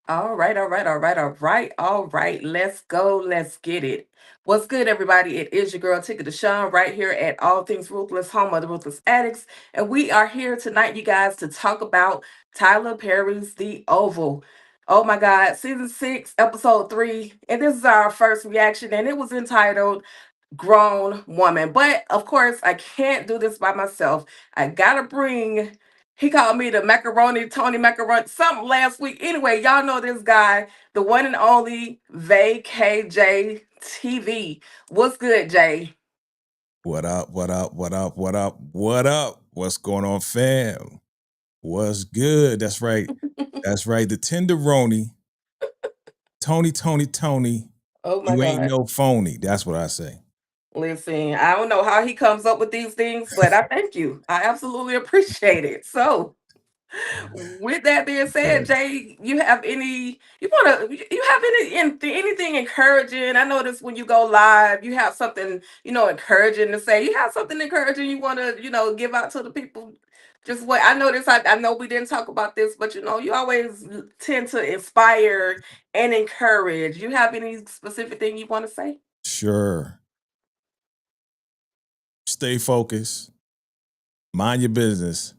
All right, all right, all right, all right, all right. Let's go. Let's get it. What's good, everybody? It is your girl, Ticket Deshawn, right here at All Things Ruthless, home of the Ruthless Addicts. And we are here tonight, you guys, to talk about Tyler Perry's The Oval. Oh my God, season 6, episode 3. And this is our first reaction, and it was entitled Grown Woman. But of course, I can't do this by myself. I gotta bring he called me the macaroni, Tony macaroni, something last week. Anyway, y'all know this guy, the one and only VKJ TV. What's good, Jay? What up? What up? What up? What up? What up? What's going on, fam? What's good? That's right. That's right. The tenderoni, Tony. Oh my You ain't God. no phony. That's what I say. Listen, I don't know how he comes up with these things, but I thank you. I absolutely appreciate it. So, with that being said, Yeah. Jay, you have anything encouraging? I notice when you go live, you have something, encouraging to say. You have something encouraging you want to, give out to the people. Just what I noticed, I know we didn't talk about this, but you always tend to inspire and encourage. You have any specific thing you want to say? Sure. Stay focused. Mind your business.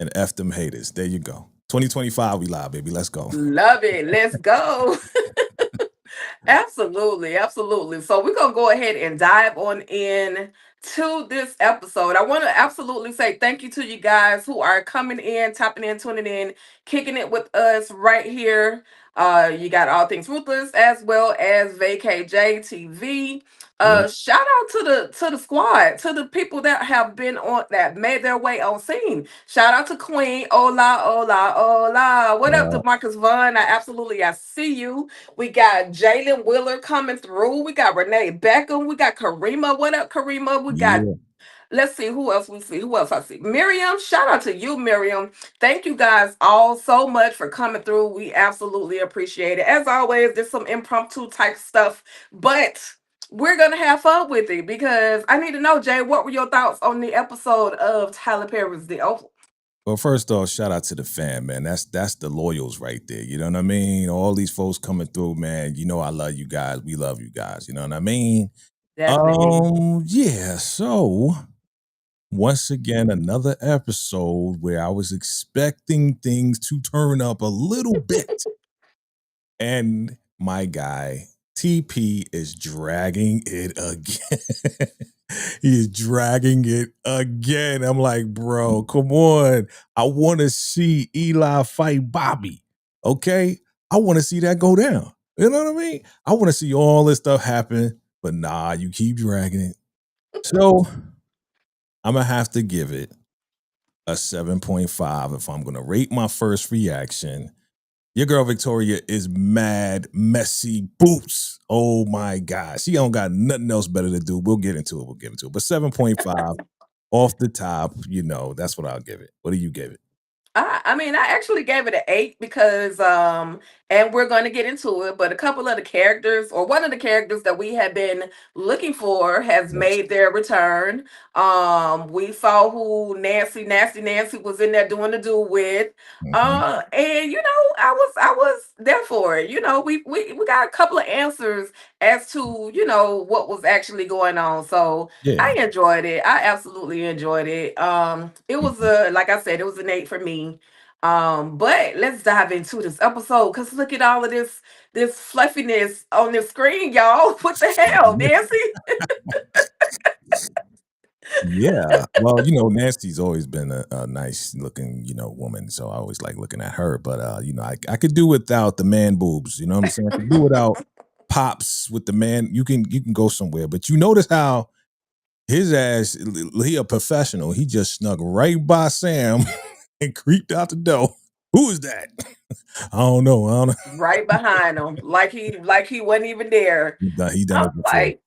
And F them haters. There you go. 2025, we live, baby. Let's go. Love it. Let's go. Absolutely, absolutely. So we're gonna go ahead and dive on in to this episode. I want to absolutely say thank you to you guys who are coming in, tapping in, tuning in, kicking it with us right here. You got All Things Ruthless as well as VKJ TV. Yeah. Shout out to the squad, to the people that have been on that made their way on scene. Shout out to Queen. Hola, hola, hola. What up, Uh, DeMarcus Vaughn? I see you. We got Jalen Willer coming through. We got Renee Beckham. We got Karima. What up, Karima? We got, yeah. let's see who else we see. Who else I see? Miriam. Shout out to you, Miriam. Thank you guys all so much for coming through. We absolutely appreciate it. As always, there's some impromptu type stuff, but we're gonna have fun with it because I need to know, Jay, what were your thoughts on the episode of Tyler Perry's The Oval? Well, first off, shout out to the fan, man. That's the loyals right there. You know what I mean? All these folks coming through, man. You know I love you guys. We love you guys. You know what I mean? Definitely. Yeah. So once again, another episode where I was expecting things to turn up a little bit. And my guy, TP, is dragging it again. He is dragging it again. I'm like, bro, come on. I want to see Eli fight Bobby. Okay? I want to see that go down. You know what I mean? I want to see all this stuff happen, but nah, you keep dragging it. So I'm going to have to give it a 7.5 if I'm going to rate my first reaction. Your girl Victoria is mad, messy boots. Oh my God. She don't got nothing else better to do. We'll get into it. We'll get into it. But 7.5 off the top, that's what I'll give it. What do you give it? I mean, I actually gave it an 8 because, and we're going to get into it, but a couple of the characters, or one of the characters that we have been looking for, has Yes. made their return. We saw who Nasty Nancy was in there doing the do with, Mhm. and I was there for it. We got a couple of answers as to what was actually going on. So Yeah. I enjoyed it. I absolutely enjoyed it. It was Mhm. like I said, it was an 8 for me. But let's dive into this episode because look at all of this fluffiness on the screen, y'all. What the hell, Nancy? Yeah. Well, Nancy's always been a nice looking, woman. So I always like looking at her. But I could do without the man boobs. You know what I'm saying? I could do without pops with the man. You can go somewhere. But you notice how his ass, he a professional. He just snuck right by Sam and creeped out the door. Who is that? I don't know. I don't know. Right behind him, like he wasn't even there. He done I'm it before. like,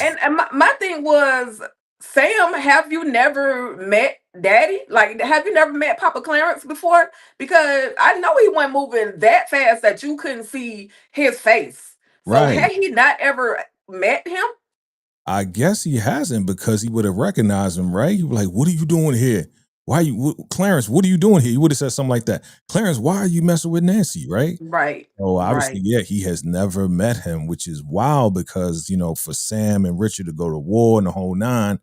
and my thing was, Sam, have you never met Daddy? Like, have you never met Papa Clarence before? Because I know he wasn't moving that fast that you couldn't see his face. So Right. had he not ever met him? I guess he hasn't because he would have recognized him, right? He was like, "What are you doing here?" why Clarence, what are you doing here? You would have said something like that. Clarence, why are you messing with Nancy? Right. Right. Oh, obviously, Right. yeah, he has never met him, which is wild because, for Sam and Richard to go to war and the whole nine,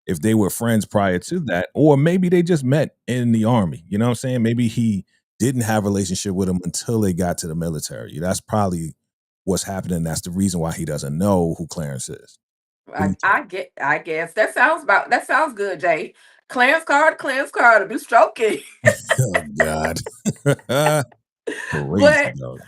if they were friends prior to that, or maybe they just met in the army, you know what I'm saying? Maybe he didn't have a relationship with him until they got to the military. That's probably what's happening. That's the reason why he doesn't know who Clarence is. What do you think? I guess that sounds good, Jay. Clarence Carter, be stroking. Oh God. Crazy But dog.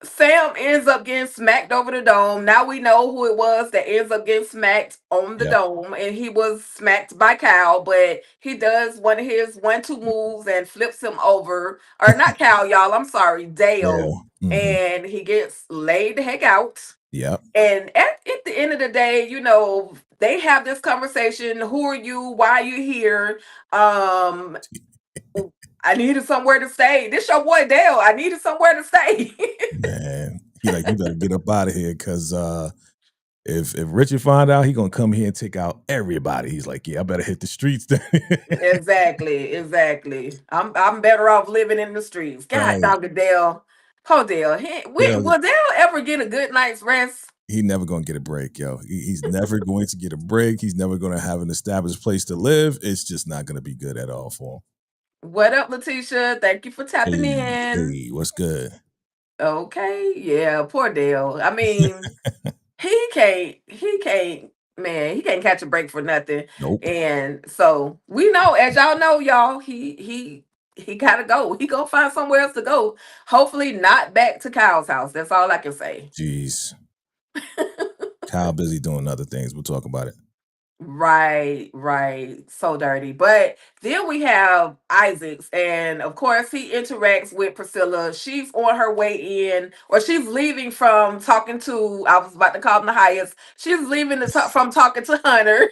Sam ends up getting smacked over the dome. Now we know who it was that ends up getting smacked on the Yep. dome, and he was smacked by Cal. But he does one of his 1-2 moves and flips him over, or not Cal, y'all. I'm sorry, Dale, Dale. Hmm. and he gets laid the heck out. Yep. And at the end of the day, they have this conversation. Who are you? Why are you here? Um, I needed somewhere to stay. This your boy Dale. I needed somewhere to stay. Man. He like, you better get up out of here because if Richard find out, he gonna come here and take out everybody. He's like, yeah, I better hit the streets then. Exactly, exactly. I'm better off living in the streets. God Right. dog it, Dale. Poor Dale. Dale, Will Dale ever get a good night's rest? he never gonna get a break, yo. He's never going to get a break. He's never gonna have an established place to live. It's just not gonna be good at all for him. What up, Letitia? Thank you for tapping Hey, in. hey, what's good? Okay, yeah, poor Dale. I mean, he can't catch a break for nothing. Nope. And so we know, as y'all know, y'all, he gotta go. He gonna find somewhere else to go. Hopefully not back to Kyle's house. That's all I can say. Jeez. Kyle busy doing other things. We'll talk about it. Right, right. So dirty. But then we have Isaacs, and of course, he interacts with Priscilla. She's on her way in, or she's leaving from talking to, I was about to call him the highest. She's leaving from talking to Hunter.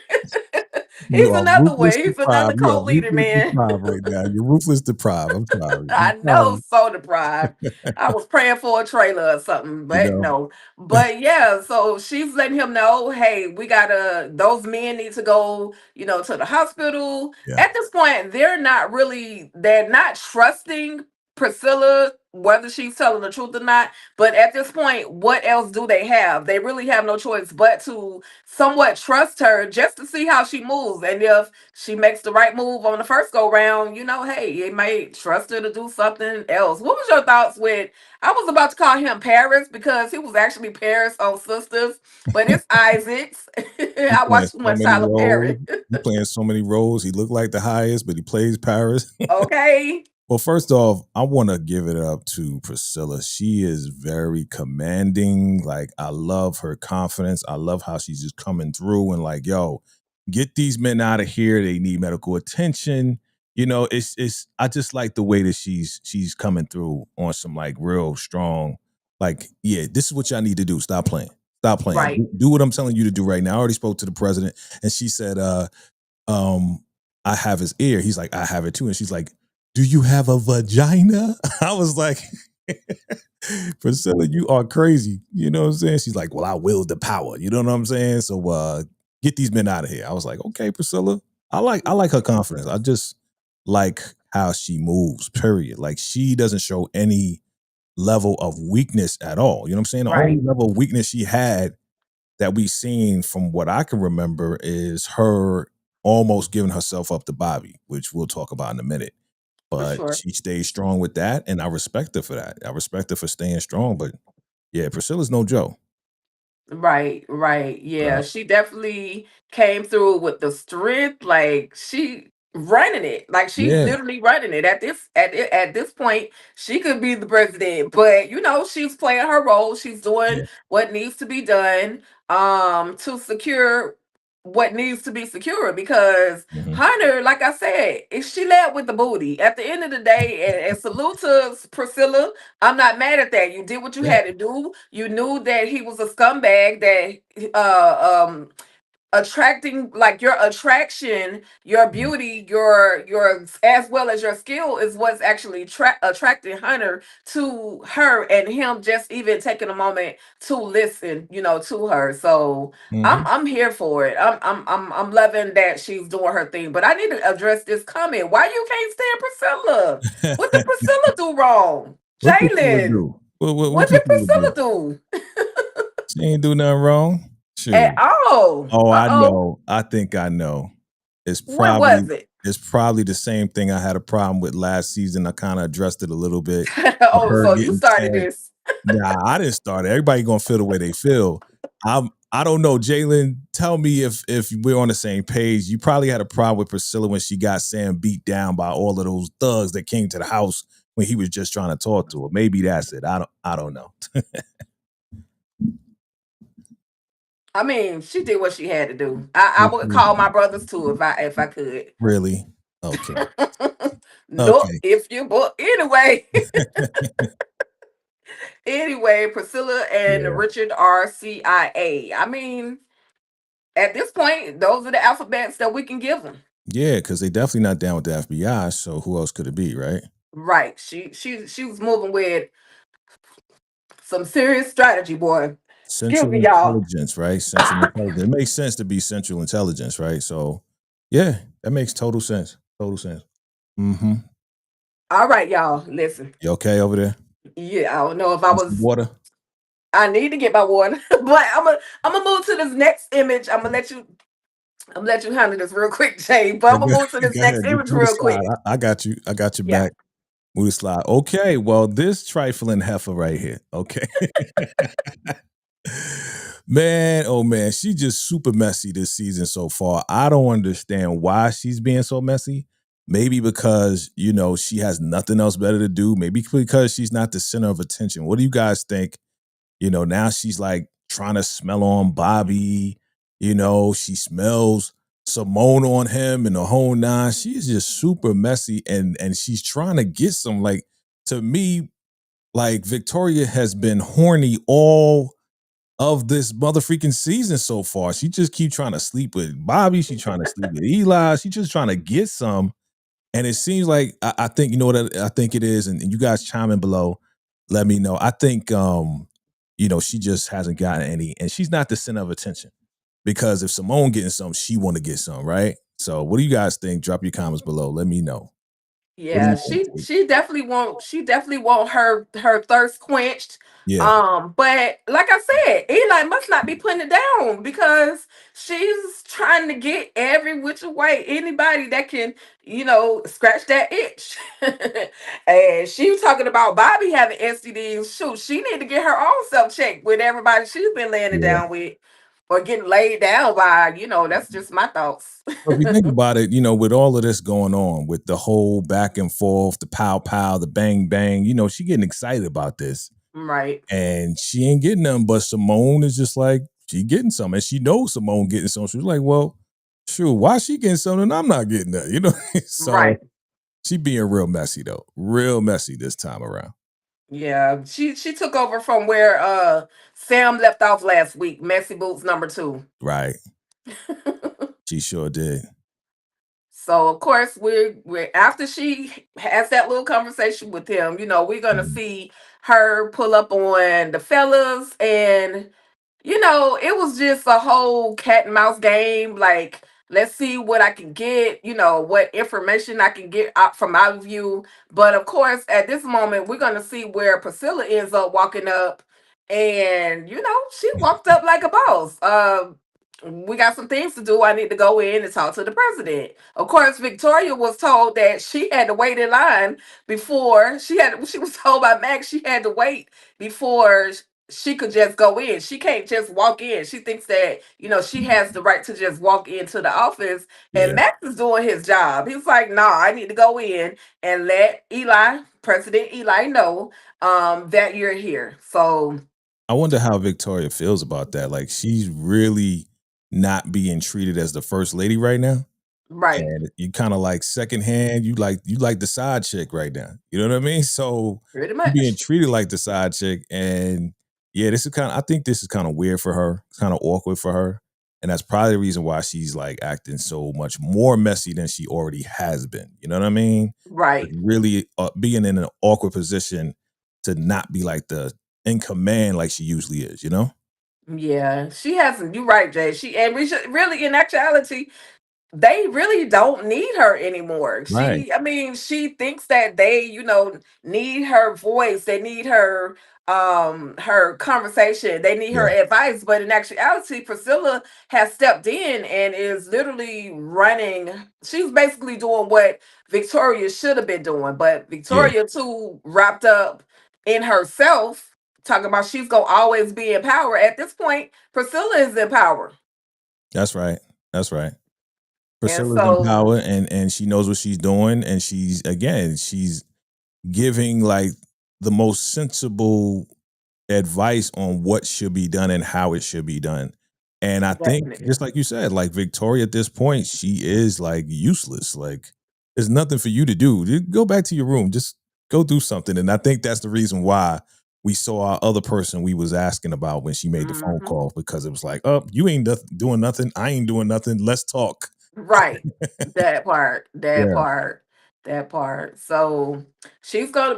You He's are another one. ruthless He's another deprived. You are cult leader, ruthless man. deprived right now. You're ruthless deprived. I'm sorry. I'm I know, sorry. so deprived. I was praying for a trailer or something, You but know? no. But yeah, so she's letting him know, hey, those men need to go, to the hospital. Yeah. At this point, they're not trusting Priscilla, whether she's telling the truth or not. But at this point, what else do they have? They really have no choice but to somewhat trust her just to see how she moves. And if she makes the right move on the first go round, hey, it may trust her to do something else. What was your thoughts with? I was about to call him Paris because he was actually Paris on Sisters, but it's Isaacs. He I playing watched too so much many Tyler roles. Perry. He playing so many roles. He looked like the highest, but he plays Paris. Okay. Well, first off, I want to give it up to Priscilla. She is very commanding. Like, I love her confidence. I love how she's just coming through and like, yo, get these men out of here. They need medical attention. It's I just like the way that she's coming through on some like real strong, like, yeah, this is what y'all need to do. Stop playing. Stop playing. Right. Do what I'm telling you to do right now. I already spoke to the president and she said, um, I have his ear. He's like, I have it too. And she's like, do you have a vagina? I was like, Priscilla, you are crazy. You know what I'm saying? She's like, well, I wield the power. You know what I'm saying? So get these men out of here. I was like, okay, Priscilla. I like her confidence. I just like how she moves, period. Like she doesn't show any level of weakness at all. You know what I'm saying? The only Right. level of weakness she had that we've seen from what I can remember is her almost giving herself up to Bobby, which we'll talk about in a minute. For But sure. she stayed strong with that, and I respect her for that. I respect her for staying strong. But yeah, Priscilla's no Joe. Right, right. Yeah, Right. she definitely came through with the strength. Like she running it. Like she's Yeah, literally running it. At this point, she could be the president. But she's playing her role. She's doing yeah. what needs to be done to secure what needs to be secure because Hmm. Hunter, like I said, she led with the booty. At the end of the day, and salute to Priscilla. I'm not mad at that. You did what you Yeah. had to do. You knew that he was a scumbag. That attracting, like your attraction, your beauty, your as well as your skill is what's actually attracting Hunter to her, and him just even taking a moment to listen, to her. So Mm-hmm. I'm here for it. I'm loving that she's doing her thing. But I need to address this comment. Why you can't stand Priscilla? What did Priscilla do wrong? What Priscilla Jalen, do? What what did Priscilla Priscilla do? do? She ain't do nothing wrong. At Shoot. all. Oh, I Uh-oh. know. I think I know. It's What probably was it? it's probably the same thing I had a problem with last season. I kind of addressed it a little bit of Oh, her so you getting started tagged. this. Nah, I didn't start it. Everybody gonna feel the way they feel. I don't know, Jalen. Tell me if we're on the same page. You probably had a problem with Priscilla when she got Sam beat down by all of those thugs that came to the house when he was just trying to talk to her. Maybe that's it. I don't know. I mean, she did what she had to do. I would call my brothers too if I could. Really? Okay. No, Okay. if you but anyway. Anyway, Priscilla and Yeah. Richard are CIA. I mean, at this point, those are the alphabets that we can give them. Yeah, because they definitely not down with the FBI. So who else could it be, right? Right. She was moving with some serious strategy, boy. Excuse Central me, y'all. intelligence, right? Central intelligence. It makes sense to be central intelligence, right? So, yeah, that makes total sense. Total sense. Mm-hmm. All right, y'all. Listen. You okay over there? Yeah, I don't know if I Need some was. water? I need to get my water, but I'm gonna move to this next image. I'm gonna let you handle this real quick, Jay. But Yeah, I'm gonna move to this go next ahead. Just image move the real slide. quick. I got you. I got your Yeah. back. Move the slide. Okay. Well, this trifling heifer right here. Okay. Man, oh man, she just super messy this season so far. I don't understand why she's being so messy. Maybe because, she has nothing else better to do. Maybe because she's not the center of attention. What do you guys think? Now she's like trying to smell on Bobby. She smells Simone on him and the whole nine. She's just super messy and she's trying to get some, like, to me, like Victoria has been horny all of this mother freaking season so far. She just keep trying to sleep with Bobby. She trying to sleep with Eli. She just trying to get some. And it seems like I think you know what I think it is, and you guys chime in below. Let me know. I think she just hasn't gotten any, and she's not the center of attention. Because if Simone getting some, she want to get some, right? So what do you guys think? Drop your comments below. Let me know. What do Yeah, you she think? she definitely won't her thirst quenched. Yeah, But like I said, Eli must not be putting it down because she's trying to get every which way anybody that can, scratch that itch. And she was talking about Bobby having STDs. Shoot, she need to get her own self checked with everybody she's been laying it yeah. down with or getting laid down by. That's just my thoughts. Well, if you think about it, with all of this going on, with the whole back and forth, the pow pow, the bang bang, she getting excited about this. Right, And she ain't getting nothing, but Simone is just like, she getting some. And she knows Simone getting some. She's like, well, sure, why she getting something and I'm not getting that? So right. she being real messy though. Real messy this time around. Yeah, she took over from where Sam left off last week. Messy Boots number 2. Right. She sure did. So of course we're after she has that little conversation with him, we're gonna Mhm. see her pull up on the fellas, and it was just a whole cat and mouse game. Like, let's see what I can get, what information I can get out from my view. But of course, at this moment, we're going to see where Priscilla ends up walking up. And, she walked up like a boss. We got some things to do. I need to go in and talk to the president. Of course, Victoria was told that she had to wait in line before she was told by Max she had to wait before she could just go in. She can't just walk in. She thinks that, she has the right to just walk into the office. And Yeah. Max is doing his job. He's like, nah, I need to go in and let President Eli know that you're here. So I wonder how Victoria feels about that. Like she's really not being treated as the first lady right now. right, And you kind of like secondhand, you like the side chick right now. You know what I mean? So pretty you being much. treated like the side chick, and yeah, I think this is kind of weird for her. It's kind of awkward for her. And that's probably the reason why she's like acting so much more messy than she already has been. You know what I mean? Like Right. really being in an awkward position to not be like the in command like she usually is, you know? Yeah, she hasn't. You're right, Jay. She and we should really, in actuality, they really don't need her anymore. Right. I mean, she thinks that they, need her voice, they need her conversation, they need her Yeah. advice, but in actuality, Priscilla has stepped in and is literally running. She's basically doing what Victoria should have been doing, but Yeah. Victoria too wrapped up in herself, talking about she's gonna always be in power. At this point, Priscilla is in power. That's right. That's right. And Priscilla's in so power and she knows what she's doing. And she's giving like the most sensible advice on what should be done and how it should be done. And I think, definitely. just like you said, like Victoria at this point, she is like useless. Like there's nothing for you to do. You go back to your room, just go do something. And I think that's the reason why we saw our other person we was asking about when she made the phone Mhm. call, because it was like, oh, you ain't doing nothing. I ain't doing nothing. Let's talk. Right. That part. That Yeah, part. That part. So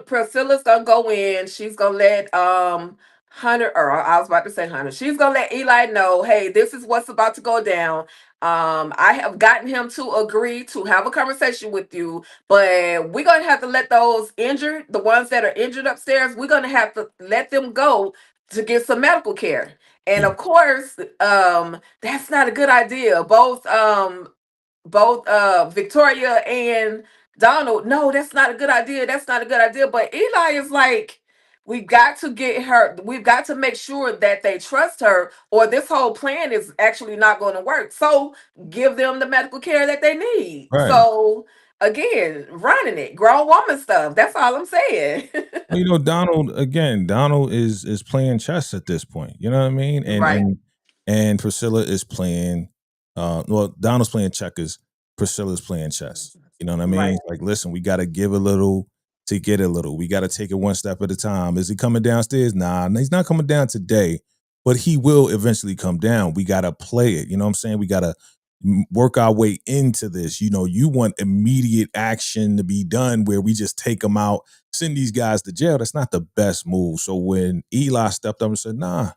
Priscilla's gonna go in. She's gonna let Hunter, or I was about to say Hunter. She's gonna let Eli know, hey, this is what's about to go down. I have gotten him to agree to have a conversation with you, but we're gonna have to let those injured, the ones that are injured upstairs, we're gonna have to let them go to get some medical care. And yeah, of course, that's not a good idea. Both Victoria and Donald, no, that's not a good idea. That's not a good idea. But Eli is like, we've got to make sure that they trust her, or this whole plan is actually not going to work. So give them the medical care that they need. right. So again, running it, grown woman stuff. That's all I'm saying. Well, Donald is playing chess at this point. You know what I mean? And Right. and Priscilla is playing well, Donald's playing checkers, Priscilla's playing chess. You know what I mean? Right. It's like, listen, we gotta give a little to get a little. We gotta take it one step at a time. Is he coming downstairs? Nah, he's not coming down today, but he will eventually come down. We gotta play it. You know what I'm saying? We gotta work our way into this. You know, you want immediate action to be done where we just take them out, send these guys to jail. That's not the best move. So when Eli stepped up and said, nah,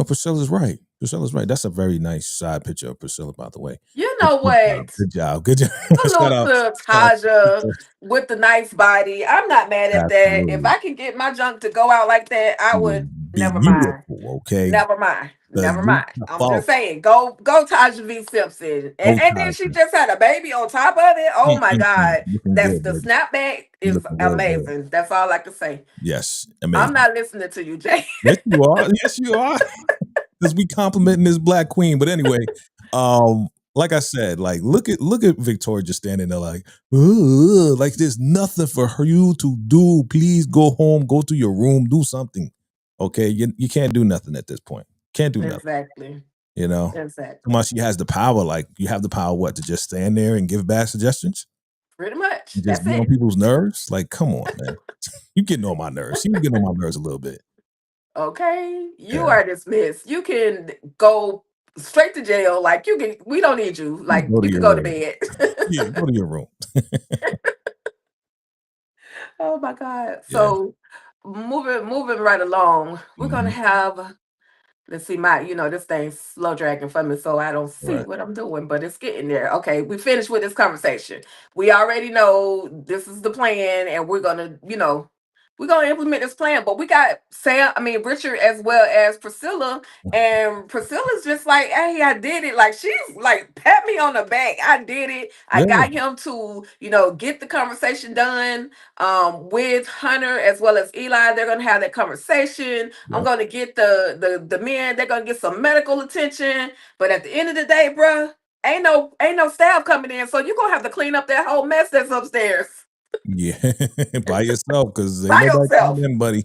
Priscilla's right. Priscilla's right. That's a very nice side picture of Priscilla, by the way. You Good, know good job. what? Good job. Good job. shout Salute out. to Shout out. Taja with the nice body. I'm not mad at that. If Absolutely. I can get my junk to go out like that, I You're would. Never mind. beautiful. Okay. Never mind. The Never mind. I'm just fault. saying, go Taja V. Simpson. Go And then she Taja. just had a baby on top of it. Oh my Mm-mm-mm. God. Looking That's good, the baby. snapback You is looking real good. amazing. That's all I can say. Yes. I'm Amazing. not listening to you, Jay. Yes, you are. Yes, you are. Because we complimenting this black queen. But anyway, like I said, like look at Victoria just standing there like, "Ugh," like there's nothing for you to do. Please go home, go to your room, do something. Okay, you can't do nothing at this point. Can't do nothing. Exactly. You know, Exactly. unless she has the power. Like you have the power, what, to just stand there and give bad suggestions Pretty much. and just That's get on it. people's nerves. Like, come on, man, you getting on my nerves. She was getting on my nerves a little bit. Okay, you Yeah, are dismissed. You can go straight to jail. Like we don't need you. you Like go to you can your go to room. bed. Yeah, go to your room. Oh my God. Yeah. So moving right along, we're gonna Mhm. have, let's see, this thing's slow dragging for me, so I don't see Right. what I'm doing, but it's getting there. Okay, we finished with this conversation. We already know this is the plan, and we're gonna implement this plan. But we got Richard as well as Priscilla, and Priscilla's just like, hey, I did it. Like she's like, pat me on the back. I did it. I Yeah. got him to, get the conversation done with Hunter as well as Eli. They're gonna have that conversation. I'm Yep. gonna get the men. They're gonna get some medical attention. But at the end of the day, bruh, ain't no staff coming in, so you're gonna have to clean up that whole mess that's upstairs Yeah. By yourself, because ain't by nobody coming yourself. in, buddy.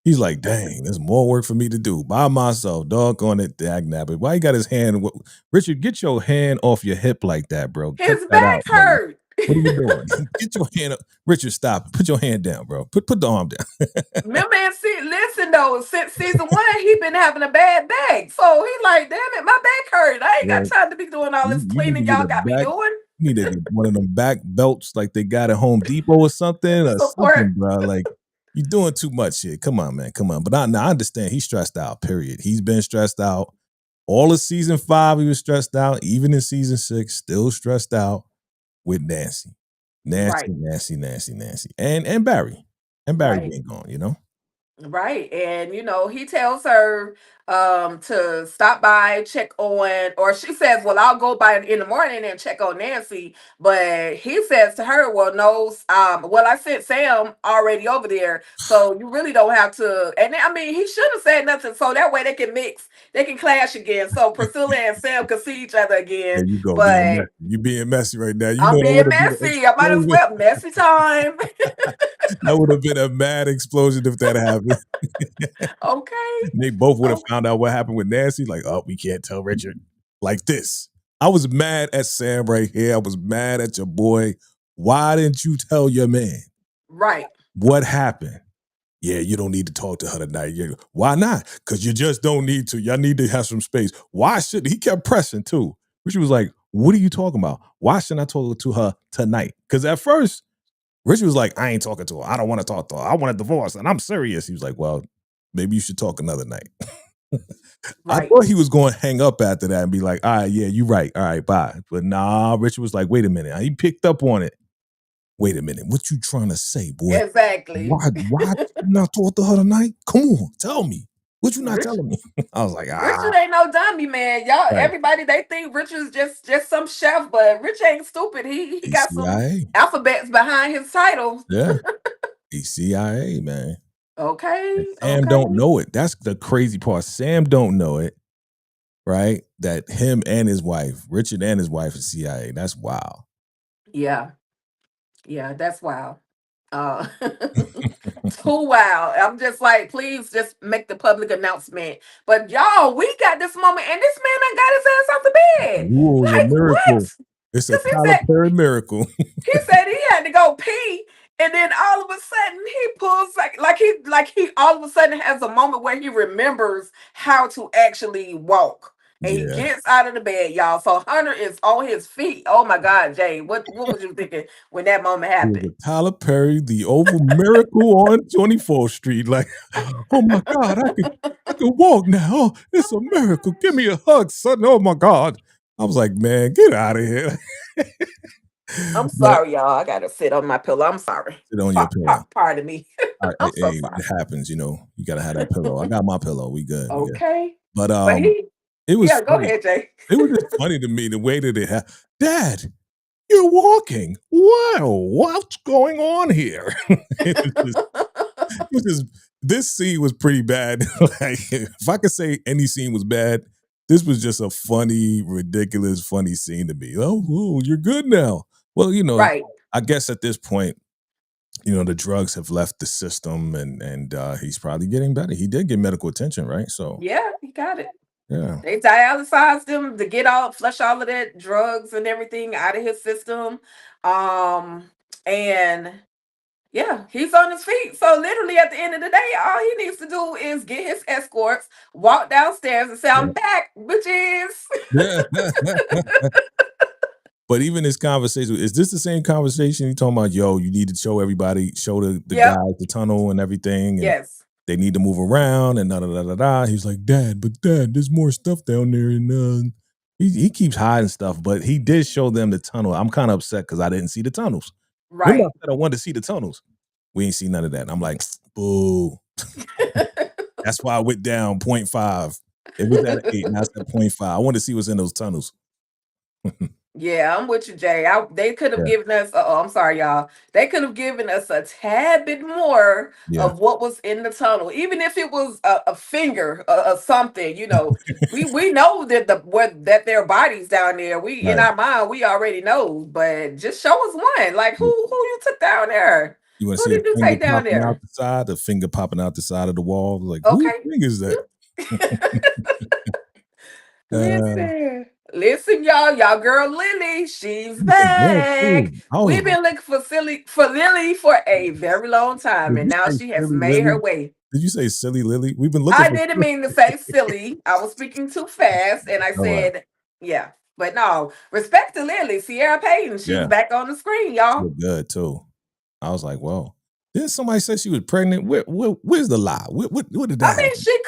He's like, dang, there's more work for me to do by myself. Dog on it, dag nabbit. Why you got his hand? Richard, get your hand off your hip like that, bro. Cut His that back out, buddy. hurt. What are you doing? Get your hand up. Richard, stop. Put your hand down, bro. Put the arm down. Remember, and see, listen though, since season one, he been having a bad back. So he like, damn it, my back hurt. I ain't got Well, time to be doing all this you need to cleaning get y'all a got me back. doing. You need to get one of them back belts like they got at Home Depot or Support. something, bro. Like you're doing too much here. Come on, man. Come on. But I understand he's stressed out. Period. He's been stressed out. All of season 5, he was stressed out. Even in season 6, still stressed out with Nancy. Nasty, Right, nasty, nasty, nasty. And Barry. And Barry right. being gone, you know? Right. And he tells her to stop by, check on, or she says, well, I'll go by in the morning and check on Nancy. But he says to her, well, no, well, I sent Sam already over there. So you really don't have to. And I mean, he should have said nothing. So that way they can mix, they can clash again. So Priscilla and Sam can see each other There again. you go, being But messy. You being messy right now. You I'm know that being would have been an messy. I might as explosion. well. Messy time. That would have been a mad explosion if that happened. Okay. They both would have Oh, found out what happened with Nancy. Like, oh, we can't tell Richard like this. I was mad at Sam right here. I was mad at your boy. Why didn't you tell your man? right. What happened? Yeah, you don't need to talk to her tonight. Why not? Because you just don't need to. Y'all need to have some space. Why should he kept pressing too? Richard was like, what are you talking about? Why shouldn't I talk to her tonight? Because at first, Richard was like, I ain't talking to her. I don't want to talk to her. I want a divorce and I'm serious. He was like, well, maybe you should talk another night. I Right. thought he was going to hang up after that and be like, all right, yeah, you're right. All right, bye. But nah, Richard was like, wait a minute. He picked up on it. Wait a minute. What you trying to say, boy? Exactly. Why you not talk to her tonight? Come on, tell me. What you not Rich telling me? I was like, Richard ain't no dummy, man. Y'all, right. everybody they think Richard's just some chef, but Rich ain't stupid. He He's got some CIA. alphabets behind his title. Yeah. He's CIA, man. And Okay, Sam don't okay. know it. That's the crazy part. Sam don't know it, right? That him and his wife, Richard and his wife is CIA. That's wild. Yeah, yeah, that's wild. Uh too wild. I'm just like, please just make the public announcement. But y'all, we got this moment, and this man done got his ass off the bed. Ooh, it's a Like what? miracle. It's a Because Tyler Perry miracle. he said he had to go pee, and then all of a sudden he pulls like he all of a sudden has a moment where he remembers how to actually walk. And he Yeah. gets out of the bed, y'all. So Hunter is on his feet. Oh my God, Jay. What was you thinking when that moment It was happened? a Tyler Perry, the Oval Miracle on 24th Street. Like, oh my God, I could walk now. Oh, it's Oh a my miracle. Give gosh. me a hug, son. Oh my God. I was like, man, get out of here. I'm But sorry, y'all. I gotta sit on my pillow. I'm sorry. sit on your pillow. Pardon me. I'm so Hey, sorry. it happens, you know. You gotta have that pillow. I got my pillow. We good. We good. Okay. But But it was yeah, go funny. ahead, Jay. It was just funny to me the way that it happened. Dad, you're walking. Wow, what's going on here? it was just it was just this scene was pretty bad. Like if I could say any scene was bad, this was just a funny, ridiculous, funny scene to me. Oh, you're good now. Well, Right. I guess at this point, the drugs have left the system, and he's probably getting better. He did get medical attention, right? So Yeah, he got it. yeah, They dialyzed him to flush all of that drugs and everything out of his system. And yeah, he's on his feet. So literally at the end of the day, all he needs to do is get his escorts, walk downstairs and say, I'm back, bitches. yeah. But even this conversation, is this the same conversation you talking about? Yo, you need to show the Yep. guys the tunnel and everything, and Yes. they need to move around and da da da da da. He's like, Dad, there's more stuff down there, and he keeps hiding stuff. But he did show them the tunnel. I'm kind of upset because I didn't see the tunnels. Remember, I Right. said I wanted to see the tunnels. We ain't seen none of that. And I'm like, boo. That's why I went down 0.5. It was at an 8, and I said 0.5. I wanted to see what's in those tunnels. Yeah, I'm with you, Jay. They could have Yeah, given us. Oh, I'm sorry, y'all. They could have given us a tad bit more yeah, of what was in the tunnel, even if it was a finger or something. We know that that there are bodies down there. We in right. our mind we already know, but just show us one. Like who you took down there? You want to Who see a did you finger take down popping out there? the side, the finger popping out the side of the wall? Like, whose Okay. finger is that? Uh, Listen. Listen, y'all girl Lily, she's She's a girl back. too. I was We've like, been looking for Lily for a very long time, did and you now say she has silly made her Lily? way. Did you say silly Lily? We've been looking I for. didn't mean to say silly. I was speaking too fast, and I All right. said, yeah. But no, respect to Lily, Sierra Payton. She's Yeah, back on the screen, she y'all. looked good too. I was like, whoa. Didn't somebody say she was pregnant? Where's the lie? What did I that mean, happen? she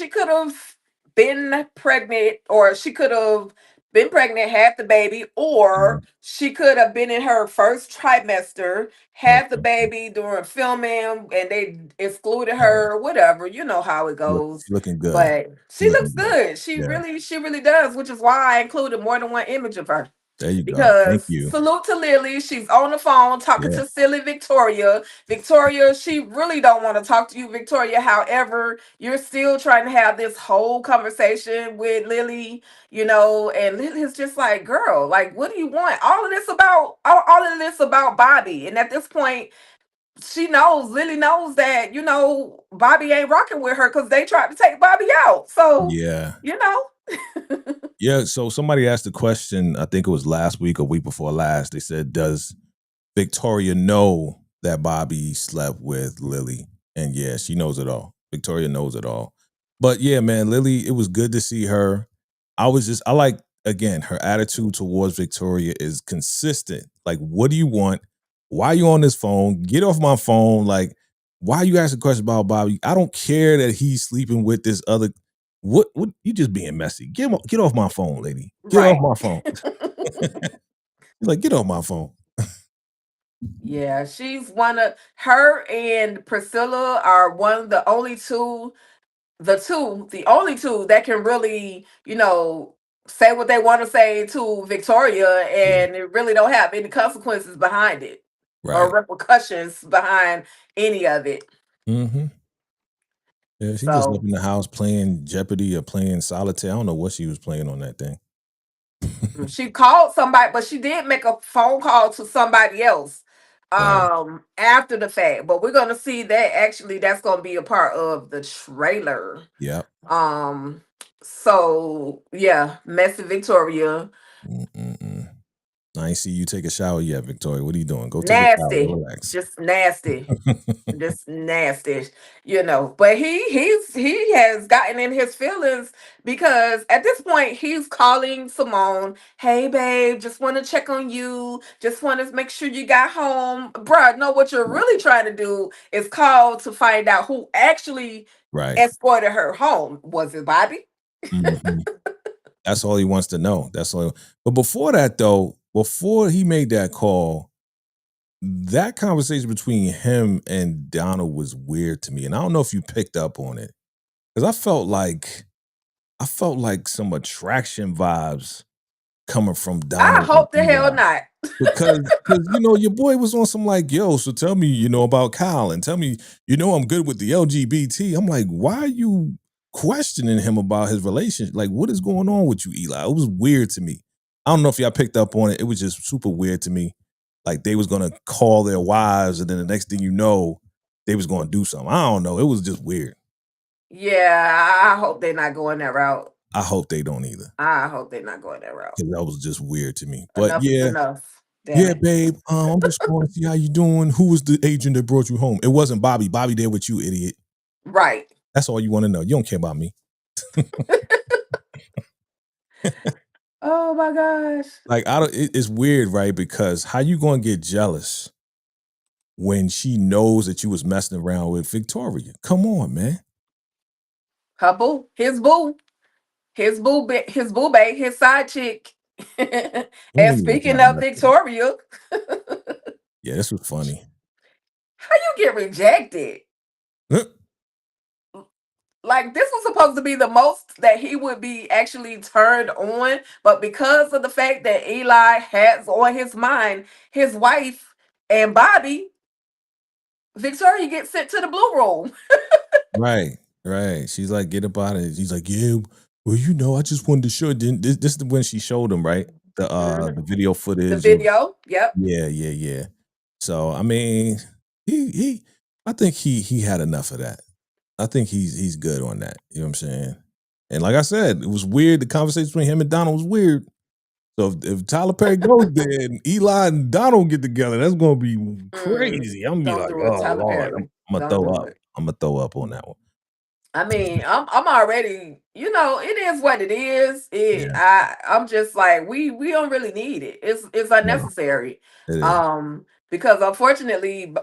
could have been pregnant, or she could have been pregnant, had the baby, Yeah. or she could have been in her first trimester, had the Okay. baby during filming, and they excluded Right. her, whatever. You know how it goes. She looking good. But She she looking looks good. good. Yeah. She really does, which is why I included more than one image of her. There you go. Thank Because you. salute to Lily, she's on the phone talking Yeah. to silly Victoria. Victoria, she really don't want to talk to you, Victoria. However, you're still trying to have this whole conversation with Lily, and Lily's just like, girl, like, what do you want? All of this about Bobby. And at this point, Lily knows that, Bobby ain't rocking with her because they tried to take Bobby out. So, Yeah. you know. Yeah. So somebody asked the question, I think it was last week or week before last. They said, does Victoria know that Bobby slept with Lily? And yeah, she knows it all. Victoria knows it all. But yeah, man, Lily, it was good to see her. I like, again, her attitude towards Victoria is consistent. Like, what do you want? Why are you on this phone? Get off my phone. Like, why are you asking questions about Bobby? I don't care that he's sleeping with this other. What you just being messy. Get off my phone, lady. Get off Right. my phone. He's like, get off my phone. Yeah, she's one of her and Priscilla are one of the only two that can really, say what they want to say to Victoria, Yeah. and it really don't have any consequences behind it or Right. repercussions behind any of it. Mm-hmm. Yeah, she just up So in the house playing Jeopardy or playing solitaire. I don't know what she was playing on that thing. she called somebody, but she did make a phone call to somebody else Right. after the fact. But we're gonna see that actually that's gonna be a part of the trailer. Yep. Um, so yeah, Messy Victoria, Mm-mm-mm. I ain't see you take a shower yet, Victoria. What are you doing? Go take a shower. nasty, Relax. just nasty, just nasty, But he has gotten in his feelings because at this point he's calling Simone. Hey, babe, just want to check on you. Just want to make sure you got home, bruh. No, what you're really trying to do is call to find out who actually Right. escorted her home. Was it Bobby? Mhm. That's all he wants to know. That's all. But before that, though, before he made that call, that conversation between him and Donald was weird to me, and I don't know if you picked up on it because I felt like some attraction vibes coming from I Donald and hope the hell Eli. not. Because your boy was on some like, yo, so tell me, about Kyle and tell me, I'm good with the LGBT. I'm like, why are you questioning him about his relationship? Like, what is going on with you, Eli? It was weird to me. I don't know if y'all picked up on it. It was just super weird to me. Like they was gonna call their wives, and then the next thing you know, they was gonna do something. I don't know. It was just weird. Yeah, I hope they're not going that route. I hope they don't either. I hope they're not going that route. Because that was just weird to me. But Enough is yeah, enough. Damn yeah, it. babe. I'm just calling to see how you doing. Who was the agent that brought you home? It wasn't Bobby. Bobby there with you, idiot. Right. That's all you want to know. You don't care about me. Oh my gosh. Like I don't. It's weird, right? Because how you gonna get jealous when she knows that you was messing around with Victoria? Come on, man. Her boo. His boo. His boo bae, his side chick. Don't And even look speaking like of that. Victoria, Yeah, this was funny. how you get rejected? Huh? Like this was supposed to be the most that he would be actually turned on, but because of the fact that Eli has on his mind his wife and Bobby, Victoria gets sent to the blue room. Right, right. She's like, get up out of it. He's like, yeah. Well, I just wanted to show. Then this is when she showed him, right? The Mhm. video The footage of. video, yep. Yeah, yeah, yeah. So I mean, he I think he had enough of that. I think he's good on that. You know what I'm saying? And like I said, it was weird. The conversation between him and Donald was weird. So if Tyler Perry goes there and Eli and Donald get together, that's gonna be crazy. I'm gonna be Don't like, do it, oh Tyler Lord, Perry. I'm gonna Don't throw do up. it. I'm gonna throw up on that one. I mean, I'm already, it is what it is. Yeah, I'm just like, we don't really need it. It's no, unnecessary. it is. Because unfortunately,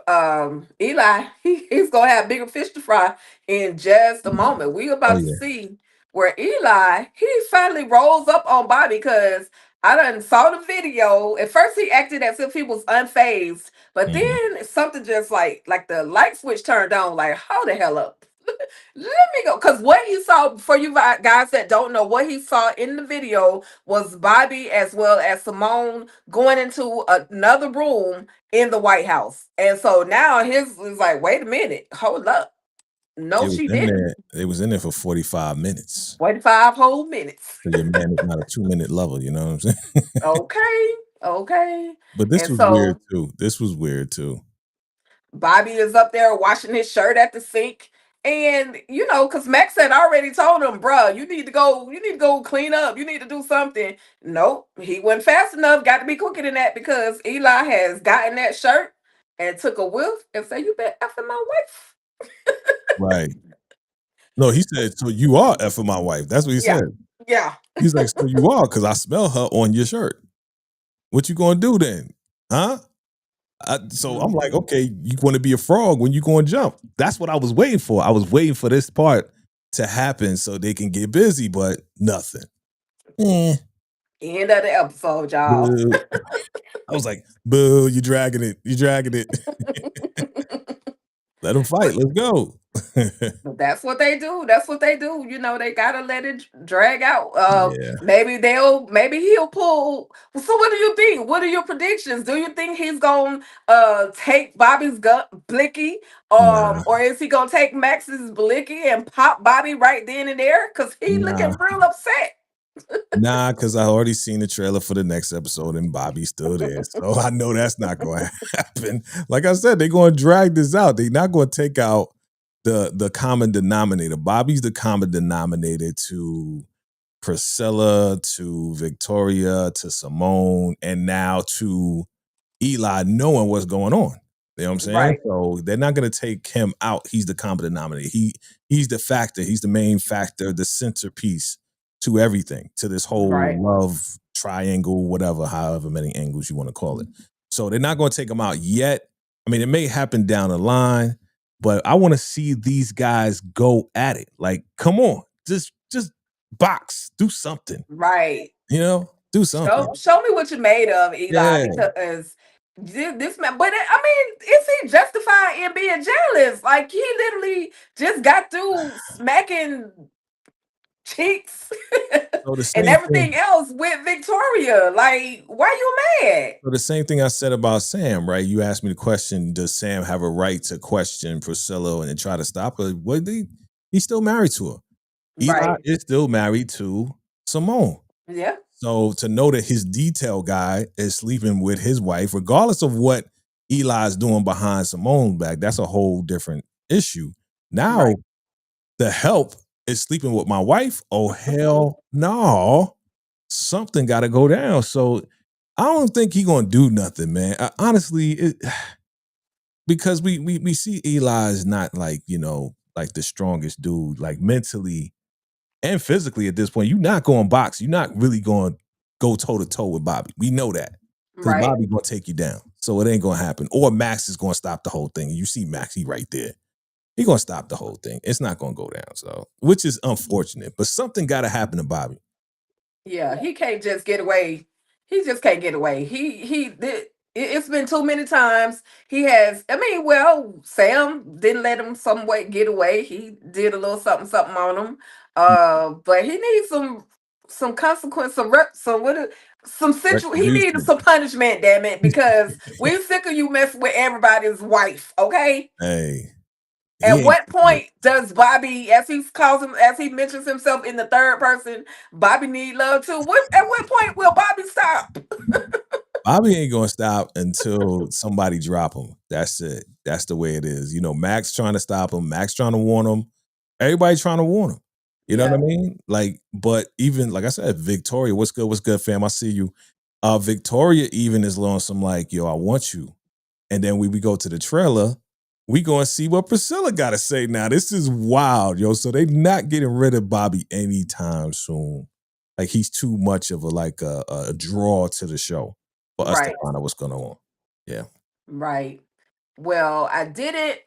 Eli, he's gonna have bigger fish to fry in just a moment. We Oh about to yeah. see where Eli, he finally rolls up on Bobby, because I done saw the video. At first he acted as if he was unfazed, but Mhm. then something just like the light switch turned on, like, hold the hell up. Let me go. Because what he saw, for you guys that don't know, what he saw in the video was Bobby as well as Simone going into another room in the White House. And so now his is like, wait a minute, hold up. No, It was she in didn't. there. It was in there for 45 minutes. 45 whole minutes. So your man is not a 2 minute lover. You know what I'm saying? Okay. Okay. But this And was weird so too. This was weird too. Bobby is up there washing his shirt at the sink. And because Max had already told him, bruh, you need to go clean up. You need to do something. Nope. He wasn't fast enough. Got to be quicker than that, because Eli has gotten that shirt and took a whiff and said, you been effing my wife. Right. No, he said, so you are effing my wife. That's what he Yeah. said. Yeah. He's like, so you are, because I smell her on your shirt. What you gonna do then? Huh? So I'm like, Mhm. okay, you want to be a frog when you going to jump. That's what I was waiting for. I was waiting for this part to happen so they can get busy, but nothing. Eh, End of the episode, y'all. boo. I was like, boo, you dragging it. You dragging it. Let them fight. Let's go. But that's what they do. That's what they do. They gotta let it drag out. Yeah. Maybe he'll pull. So what do you think? What are your predictions? Do you think he's gonna take Bobby's gut blicky? Nah, Or is he gonna take Max's blicky and pop Bobby right then and there? Cause he nah. looking real upset. Nah, because I already seen the trailer for the next episode and Bobby's still there. So I know that's not going to happen. Like I said, they're going to drag this out. They're not going to take out the common denominator. Bobby's the common denominator to Priscilla, to Victoria, to Simone, and now to Eli knowing what's going on. You know what I'm saying? Right, So they're not going to take him out. He's the common denominator. He's the factor. He's the main factor, the centerpiece to everything, to this whole right, love triangle, whatever, however many angles you want to call it. So they're not going to take him out yet. I mean, it may happen down the line, but I want to see these guys go at it. Like, come on, just box, do something. right. Do something. Show me what you made of, Eli, Yeah. because this man. But I mean, is he justified in being jealous? Like, he literally just got through smacking cheeks So the and same everything thing. else with Victoria. Like, why you mad? So the same thing I said about Sam, right? You asked me the question: does Sam have a right to question Priscilla and try to stop her? Well, he's still married to her. Eli Right. is still married to Simone. Yeah. So to know that his detail guy is sleeping with his wife, regardless of what Eli's doing behind Simone's back, that's a whole different issue. Now Right. the help is sleeping with my wife. Oh hell no! Something got to go down. So I don't think he gonna do nothing, man. Honestly, because we see Eli is not like like the strongest dude, like mentally and physically at this point. You're not going box. You're not really going to go toe to toe with Bobby. We know that because Right. Bobby gonna take you down. So it ain't gonna happen. Or Max is gonna stop the whole thing. You see Max, he right there. He gonna stop the whole thing. It's not gonna go down. So which is unfortunate, but something got to happen to Bobby. Yeah, he can't just get away. He just can't get away. It's been too many times. He has. I mean, well, Sam didn't let him some way get away. He did a little something something on him. But he needs some consequence, some some He needs Retribution. some punishment. Damn it, because we're sick of you messing with everybody's wife. Okay. Hey, he At ain't. what point does Bobby, as he mentions himself in the third person, Bobby need love too? At what point will Bobby stop? Bobby ain't gonna stop until somebody drop him. That's it. That's the way it is. Max trying to stop him. Max trying to warn him. Everybody trying to warn him. You know what I Yeah. mean? Like, but even like I said, Victoria, what's good, fam? I see you. Victoria even is on some like, yo, I want you. And then we go to the trailer, we go and see what Priscilla got to say now. This is wild, yo. So they not getting rid of Bobby anytime soon. Like he's too much of a like a draw to the show for us to Right. find out what's going on. Yeah. Right. Well, I didn't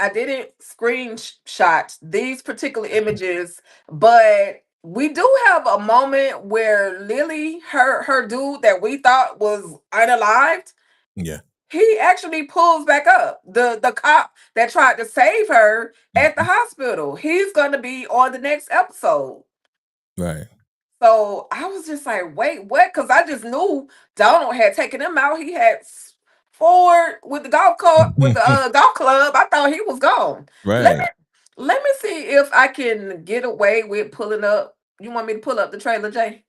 screenshot these particular images, but we do have a moment where Lily, her dude that we thought was unalived, Yeah. he actually pulls back up. The cop that tried to save her at the Mhm. hospital. He's gonna be on the next episode. Right. So I was just like, wait, what? Because I just knew Donald had taken him out. He had forward with the golf club. I thought he was gone. Let Right. me let me see if I can get away with pulling up. You want me to pull up the trailer, Jay?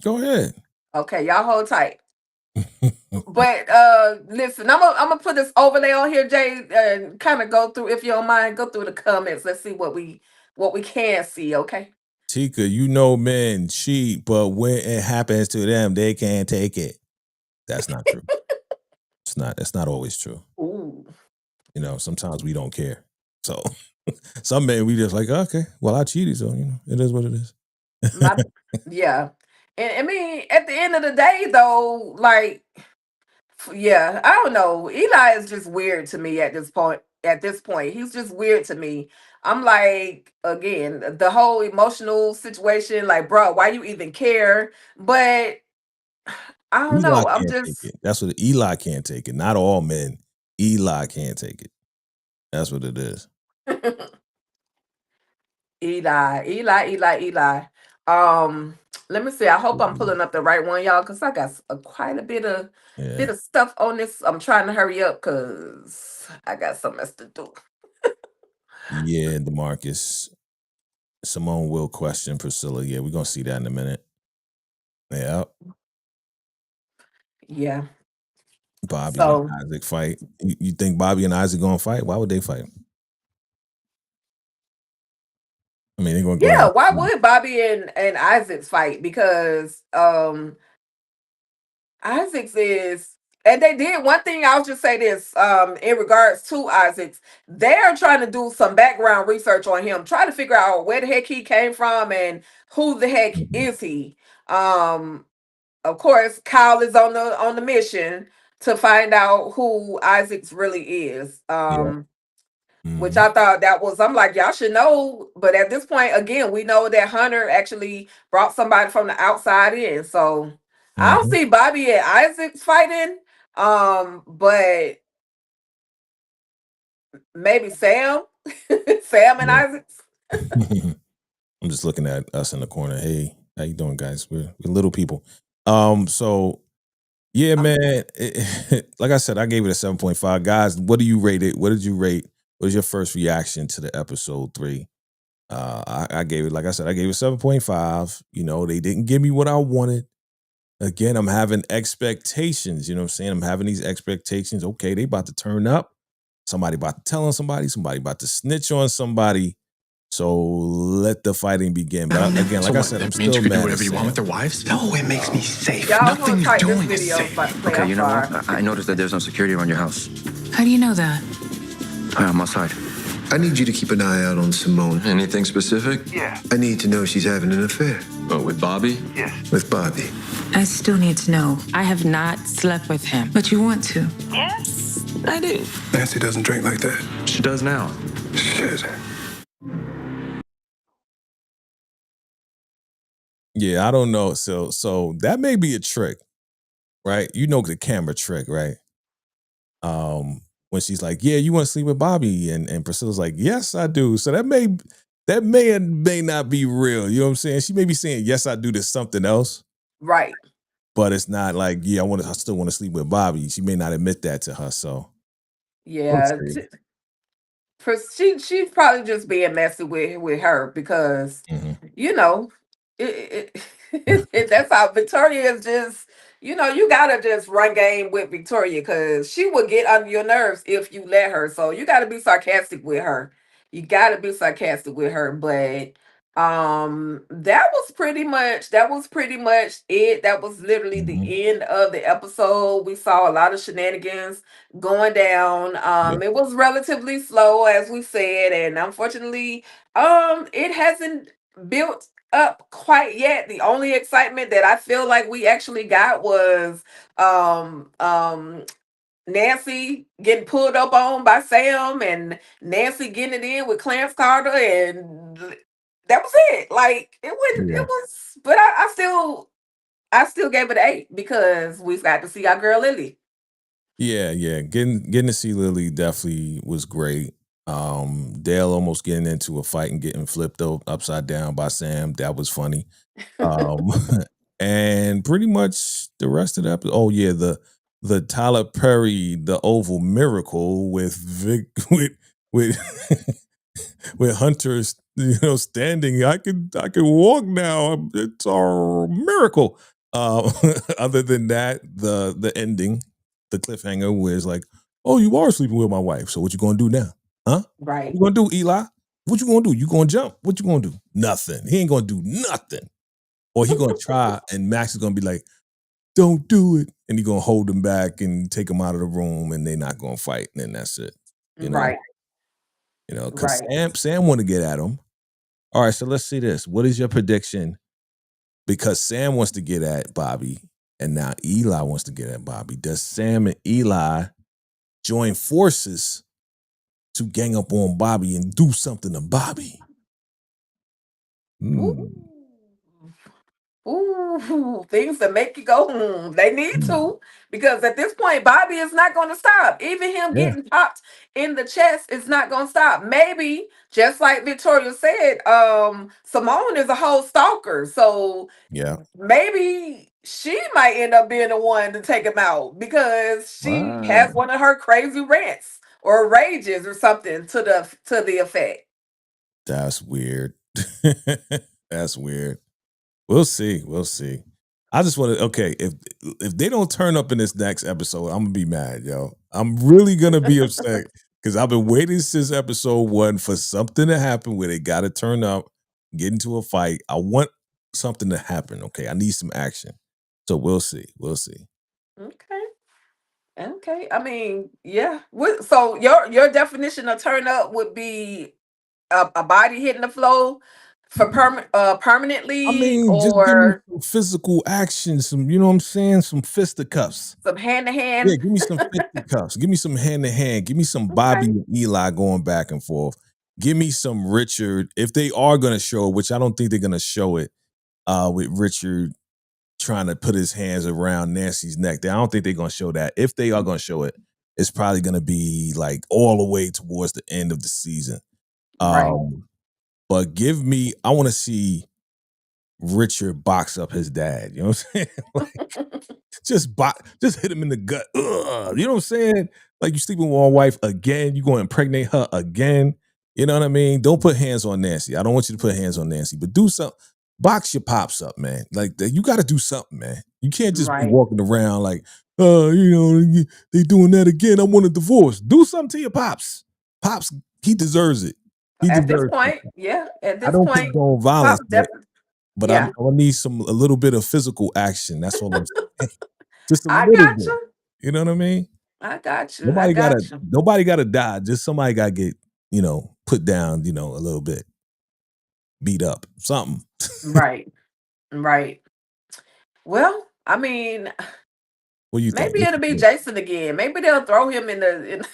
Go ahead. Okay, y'all hold tight. But listen, I'm gonna put this overlay on here, Jay, and kind of go through, if you don't mind, go through the comments. Let's see what we can see. Okay. Tika, you know men cheat, but when it happens to them, they can't take it. That's not true. It's not always true. Ooh. You know, sometimes we don't care. So some men we just like, okay, well I cheated, so you know, it is what it is. My yeah. And I mean, at the end of the day though, like yeah, I don't know. Eli is just weird to me at this point. At this point, he's just weird to me. I'm like, again, the whole emotional situation, like, bro, why you even care? But I don't Eli know. I'm can't take just it. That's what Eli can't take it. Not all men. Eli can't take it. That's what it is. Eli. Let me see. I hope I'm pulling up the right one, y'all, because I got quite a bit Yeah. of stuff on this. I'm trying to hurry up because I got something else to do. Yeah, DeMarcus. Simone will question Priscilla. Yeah, we're gonna see that in a minute. Yeah. Yeah. Bobby and So Isaac fight. You think Bobby and Isaac gonna fight? Why would they fight? I mean, they're gonna yeah, have. why would Bobby and Isaacs fight? Because Isaacs is, and they did one thing. I'll just say this in regards to Isaacs, they're trying to do some background research on him, try to figure out where the heck he came from and who the heck Mhm. is he. Um of course, Kyle is on the mission to find out who Isaacs really is. Yeah. Which Hmm. I thought that was, I'm like, y'all should know. But at this point, again, we know that Hunter actually brought somebody from the outside in. So I don't Hmm. see Bobby and Isaacs fighting. But maybe Sam, Sam and Yeah. Isaacs. I'm just looking at us in the corner. Hey, how you doing, guys? We're little people. So yeah, Oh, man. Like I said, I gave it a 7.5. Guys, what do you rate it? What did you rate? What was your first reaction to the episode 3? I gave it, like I said, I gave it 7.5. You know, they didn't give me what I wanted. Again, I'm having expectations. You know what I'm saying? I'm having these expectations. Okay, they about to turn up. Somebody about to tell on somebody about to snitch on somebody. So let the fighting begin. But again, So like I what? said, I'm It means still you can do mad at whatever you want with Sam. their wives? No, it makes me safe. y'all hold Nothing you're tight. This doing is video is about to safe. play. Okay, I'm you know what? sorry. I noticed that there's no security around your house. How do you know that? I'm outside. I need you to keep an eye out on Simone. Anything specific? Yeah. I need to know she's having an affair Oh, with Bobby? with Bobby. I still need to know. I have not slept with him. But you want to. Yes, I do. Nancy doesn't drink like that. She does now. Shit. Yeah, I don't know. So that may be a trick, right? You know the camera trick, right? When she's like, "Yeah, you want to sleep with Bobby," and Priscilla's like, "Yes, I do." So that may and may not be real. You know what I'm saying? She may be saying, "Yes, I do" to something else, Right. but it's not like, "Yeah, I still want to sleep with Bobby." She may not admit that to her. So we'll Yeah. see. She's probably just being messy with her because Mhm. you know that's how Victoria is. Just you gotta just run game with Victoria because she will get under your nerves if you let her. So you gotta be sarcastic with her. You gotta be sarcastic with her. But That was pretty much it. That was literally Mhm. the end of the episode. We saw a lot of shenanigans going down. Yeah. It was relatively slow, as we said, and unfortunately, it hasn't built up quite yet. The only excitement that I feel like we actually got was um um Nancy getting pulled up on by Sam, and Nancy getting it in with Clarence Carter, and that was it. Like it wouldn't. It Yeah. was, but I still gave it an 8 because we've got to see our girl Lily. Yeah, yeah. Getting to see Lily definitely was great. Dale almost getting into a fight and getting flipped upside down by Sam. That was funny. Um, and pretty much the rest of the episode. Oh yeah, the Tyler Perry, the Oval Miracle with Vic with with Hunter's, standing. I can walk now. It's a miracle. Other than that, the ending, the cliffhanger was like, oh, you are sleeping with my wife. So what you gonna do now? Huh? What Right, you gonna do, Eli? What you gonna do? You gonna jump? What you gonna do? Nothing. He ain't gonna do nothing. Or he gonna try, and Max is gonna be like, "Don't do it," and he gonna hold him back and take him out of the room, and they're not gonna fight, and then that's it. You know, right, because right. Sam want to get at him. All right, so let's see this. What is your prediction? Because Sam wants to get at Bobby, and now Eli wants to get at Bobby. Does Sam and Eli join forces to gang up on Bobby and do something to Bobby? Ooh. Hmm. Ooh, things that make you go, they need Hmm. to, because at this point, Bobby is not going to stop. Even him Yeah, getting popped in the chest is not going to stop. Maybe, just like Victoria said, Simone is a whole stalker. So yeah. maybe she might end up being the one to take him out because she has Wow. one of her crazy rants or rages or something to the effect. That's weird. That's weird. We'll see. We'll see. I just want to. Okay, if they don't turn up in this next episode, I'm gonna be mad, yo. I'm really gonna be upset because I've been waiting since episode 1 for something to happen where they got to turn up, get into a fight. I want something to happen. Okay, I need some action. So we'll see. We'll see. Okay. Okay. I mean, yeah. So your definition of turn up would be a body hitting the floor for I permanently, mean, just give me or some physical action. Some, you know what I'm saying? Some fisticuffs. some hand to Yeah, hand. give me some fisticuffs. Give me some hand to hand. Give me some Bobby Okay. and Eli going back and forth. Give me some Richard. If they are going to show, which I don't think they're going to show it, with Richard trying to put his hands around Nancy's neck. I don't think they're going to show that. If they are going to show it, it's probably going to be like all the way towards the end of the season. Right. But give me, I want to see Richard box up his dad. You know what I'm saying? Like, just hit him in the gut. Ugh, you know what I'm saying? Like you sleeping with my wife again, you going to impregnate her again. You know what I mean? Don't put hands on Nancy. I don't want you to put hands on Nancy, but do something. Box your pops up, man. Like you got to do something, man. You can't just be Right. walking around like, they doing that again. I want a divorce. Do something to your pops. Pops, he deserves it. He At this deserves it. point, yeah. At I this don't point, condone violence, Pop's definitely. but Yeah. I need a little bit of physical action. That's all I'm saying. Just a I little got bit. you. You know what I mean? I got you. I Nobody gotta got you. nobody gotta die. Just somebody gotta get, put down, a little bit, beat up. Something. Right. Right. Well, I mean, What do you think? maybe What it'll you be think? Jason again. Maybe they'll throw him in.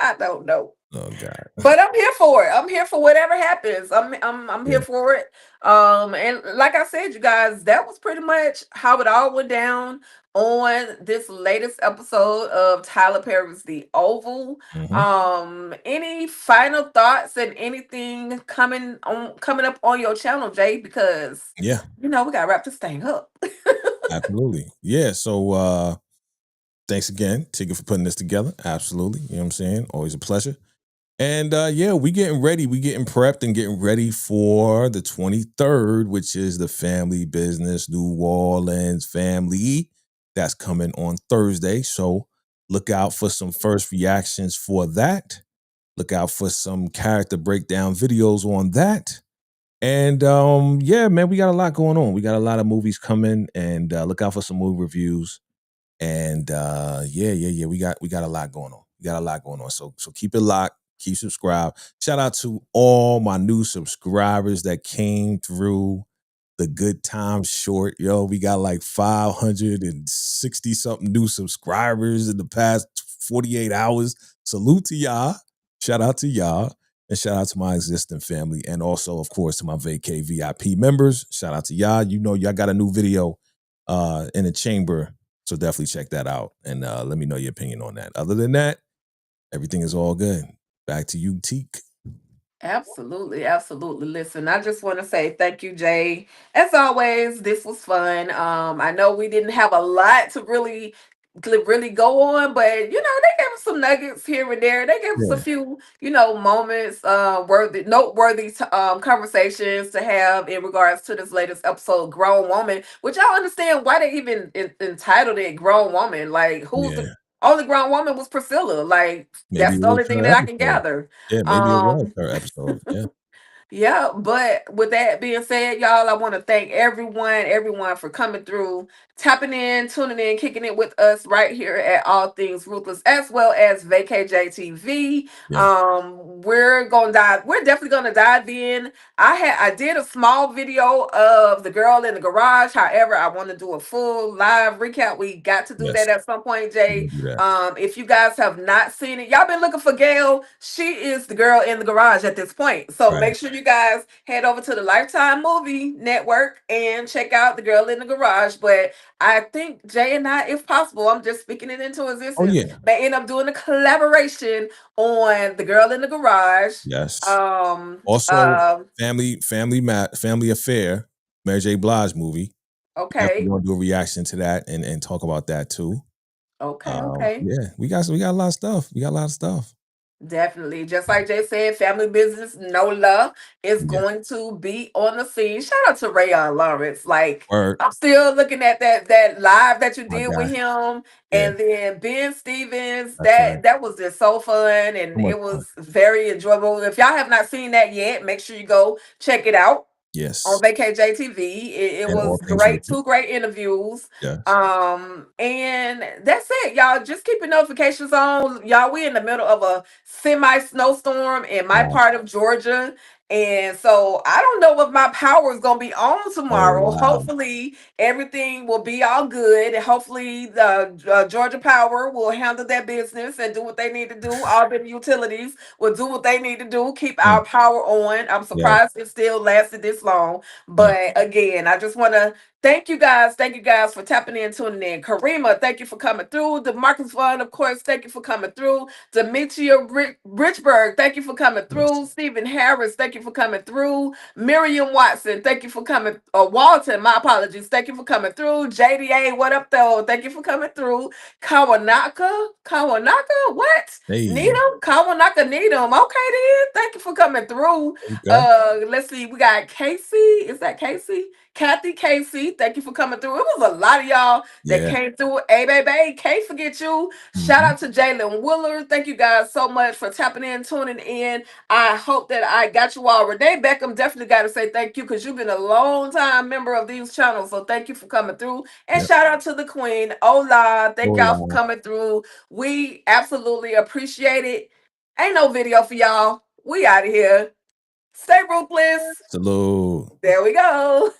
I don't know. Oh God. But I'm here for it. I'm here for whatever happens. I'm Yeah. here for it. And like I said, you guys, that was pretty much how it all went down on this latest episode of Tyler Perry's The Oval. Hmm. Any final thoughts and anything coming up on your channel, Jay? Because Yeah, we gotta wrap this thing up. absolutely. Yeah. So thanks again, Tigger, for putting this together. Absolutely. You know what I'm saying? Always a pleasure. And yeah, we getting ready. We getting prepped and getting ready for the 23rd, which is the Family Business New Orleans family. That's coming on Thursday. So look out for some first reactions for that. Look out for some character breakdown videos on that. And yeah, man, we got a lot going on. We got a lot of movies coming, and look out for some movie reviews. And yeah. We got a lot going on. We got a lot going on. So keep it locked, keep subscribed. Shout out to all my new subscribers that came through the Good Time Short. Yo, we got like 560 something new subscribers in the past 48 hours. Salute to y'all. Shout out to y'all. And shout out to my existing family. And also, of course, to my vacay VIP members. Shout out to y'all. You know, y'all got a new video in the chamber. So definitely check that out. And let me know your opinion on that. Other than that, everything is all good. Back to you, Teak. Absolutely, absolutely. Listen, I just want to say thank you, Jay. As always, this was fun. I know we didn't have a lot to really go on, but they gave us some nuggets here and there. They gave us a Yeah. few, moments, noteworthy conversations to have in regards to this latest episode, Grown Woman, which I don't understand why they even entitled it Grown Woman. Like, who's the Yeah. only grown woman was Priscilla. Like, Maybe that's it the was only thing her that I can episode. gather. Yeah, maybe it was Um, her episode. Yeah. yeah, but with that being said, y'all, I want to thank everyone for coming through, tapping in, tuning in, kicking it with us right here at All Things Ruthless, as well as VKJ TV. Yeah. We're definitely gonna dive in. I did a small video of the girl in the garage. However, I want to do a full live recap. We got to do Yes. that at some point, We Jay. can do that. If you guys have not seen it, y'all been looking for Gail. She is the girl in the garage at this point. So Right. make sure you guys head over to the Lifetime Movie Network and check out the girl in the garage. But I think Jay and I, if possible, I'm just speaking it into Oh existence, yeah. may end up doing a collaboration on the girl in the garage. Yes. Um, Also, uh, family affair, Mary J. Blige movie. Definitely okay, gonna do a reaction to that and talk about that too. okay. Yeah, we got a lot of stuff. We got a lot of stuff. Definitely. Just like Jay said, family business, no love is Yeah. going to be on the scene. Shout out to Rayon Lawrence. Like, Word. I'm still looking at that live that you My did with guy. him. Yeah, And then Ben Stevens, that's right. that was just so fun So and much it fun. was very enjoyable. If y'all have not seen that yet, make sure you go check it out on Yes. VKJ TV. It And was all things great, ruthless. two great interviews. Yes. And that's it, y'all. Just keep your notifications on. Y'all, we in the middle of a semi snowstorm in my Wow. part of Georgia. And so I don't know if my power is gonna be on Oh tomorrow. wow. Hopefully everything will be all good. And hopefully the Georgia Power will handle their business and do what they need to do. All the utilities will do what they need to do. Keep Mm. our power on. I'm Yes. surprised it still lasted this long. Yeah. But again, I just want to thank you guys. Thank you guys for tapping in, tuning in. Karima, thank you for coming through. DeMarcus Vaughn, of course, thank you for coming through. Demetria Richburg, thank you for coming Yes. through. Stephen Harris, thank you for coming through. Miriam Watson, thank you for coming. Walton, my apologies. Thank you for coming through. JDA, what up, though? Thank you for coming through. Kawanaka, what? Hey, Needham, Kawanaka Needham. Okay, then. Thank you for coming through. there you go. Let's see. We got Casey. Is that Casey? Kathy Casey, thank you for coming through. It was a lot of y'all that Yeah. came through. Hey, baby, can't forget you. Shout Mhm. out to Jalen Willer. Thank you guys so much for tapping in, tuning in. I hope that I got you all. Renee Beckham, definitely got to say thank you because you've been a long time member of these channels. So thank you for coming through. And Yep. shout out to the Queen. Hola. Thank y'all for Hola. coming through. We absolutely appreciate it. Ain't no video for y'all. We out of here. Stay ruthless. Salute. There we go.